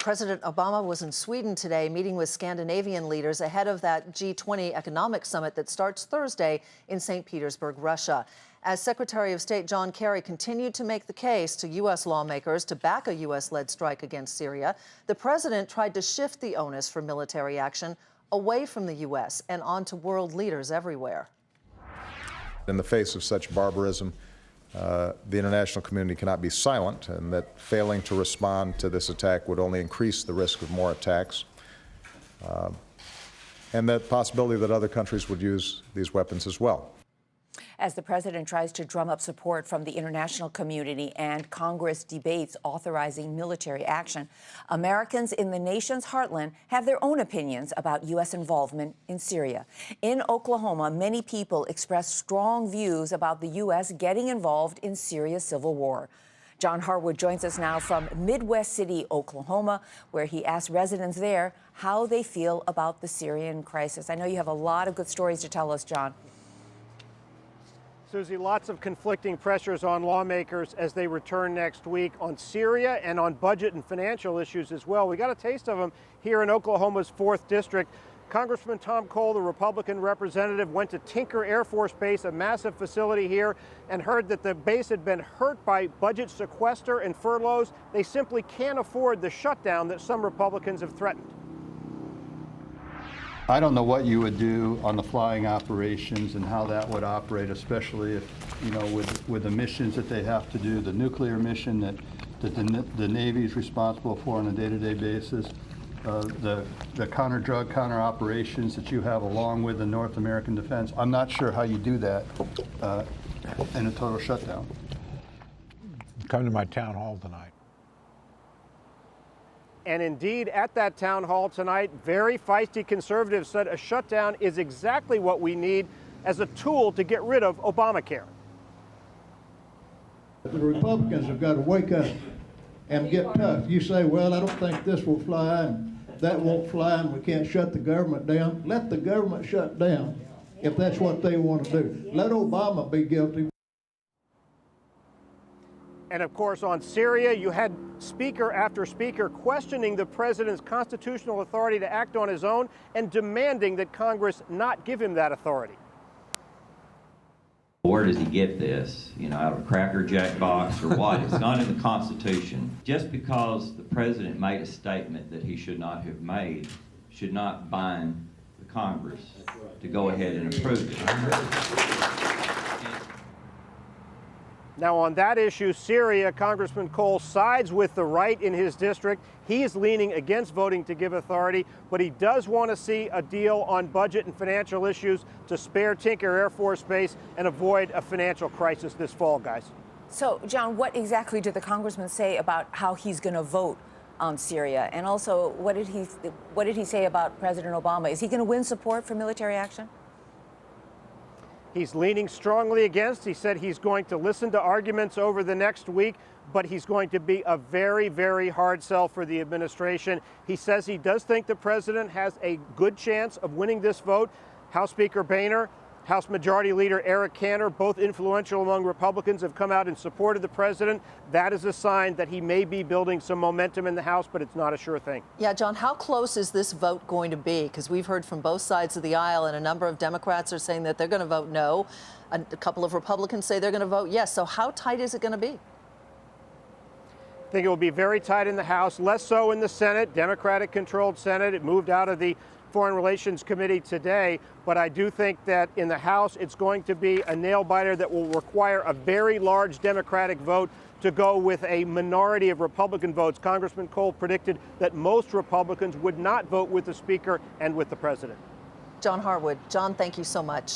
President Obama was in Sweden today meeting with Scandinavian leaders ahead of that G20 economic summit that starts Thursday in St. Petersburg, Russia. As Secretary of State John Kerry continued to make the case to U.S. lawmakers to back a U.S.-led strike against Syria, the president tried to shift the onus for military action away from the U.S. and onto world leaders everywhere. In the face of such barbarism, the international community cannot be silent, and that failing to respond to this attack would only increase the risk of more attacks, and the possibility that other countries would use these weapons as well. As the president tries to drum up support from the international community and Congress debates authorizing military action, Americans in the nation's heartland have their own opinions about U.S. involvement in Syria. In Oklahoma, many people express strong views about the U.S. getting involved in Syria's civil war. John Harwood joins us now from Midwest City, Oklahoma, where he asked residents there how they feel about the Syrian crisis. I know you have a lot of good stories to tell us, John. Susie, lots of conflicting pressures on lawmakers as they return next week on Syria and on budget and financial issues as well. We got a taste of them here in Oklahoma's 4th District. Congressman Tom Cole, the Republican representative, went to Tinker Air Force Base, a massive facility here, and heard that the base had been hurt by budget sequester and furloughs. They simply can't afford the shutdown that some Republicans have threatened. I don't know what you would do on the flying operations and how that would operate, especially if, you know, with the missions that they have to do, the nuclear mission that the Navy is responsible for on a day-to-day basis, the counter-drug, counter-operations that you have along with the North American defense. I'm not sure how you do that in a total shutdown. Come to my town hall tonight. And indeed, at that town hall tonight, very feisty conservatives said a shutdown is exactly what we need as a tool to get rid of Obamacare. The Republicans have got to wake up and get tough. You say, well, I don't think this will fly and that won't fly and we can't shut the government down. Let the government shut down if that's what they want to do. Let Obama be guilty. And of course, on Syria, you had speaker after speaker questioning the president's constitutional authority to act on his own and demanding that Congress not give him that authority. Where does he get this? You know, out of a Cracker Jack box or what? It's not in the Constitution. Just because the president made a statement that he should not have made should not bind the Congress to go ahead and approve it. Now, on that issue, Syria, Congressman Cole sides with the right in his district. He is leaning against voting to give authority, but he does want to see a deal on budget and financial issues to spare Tinker Air Force Base and avoid a financial crisis this fall, guys. So, John, what exactly did the congressman say about how he's going to vote on Syria? And also, what did he say about President Obama? Is he going to win support for military action? He's leaning strongly against. He said he's going to listen to arguments over the next week, but he's going to be a very, very hard sell for the administration. He says he does think the president has a good chance of winning this vote. House Speaker Boehner, House Majority Leader Eric Cantor, both influential among Republicans, have come out and supported the president. That is a sign that he may be building some momentum in the House, but it's not a sure thing. Yeah, John, how close is this vote going to be? Because we've heard from both sides of the aisle, and a number of Democrats are saying that they're going to vote no. A couple of Republicans say they're going to vote yes. So how tight is it going to be? I think it will be very tight in the House, less so in the Senate, Democratic-controlled Senate. It moved out of the Foreign Relations Committee today, but I do think that in the House it's going to be a nail-biter that will require a very large Democratic vote to go with a minority of Republican votes. Congressman Cole predicted that most Republicans would not vote with the Speaker and with the President. John Harwood. John, thank you so much.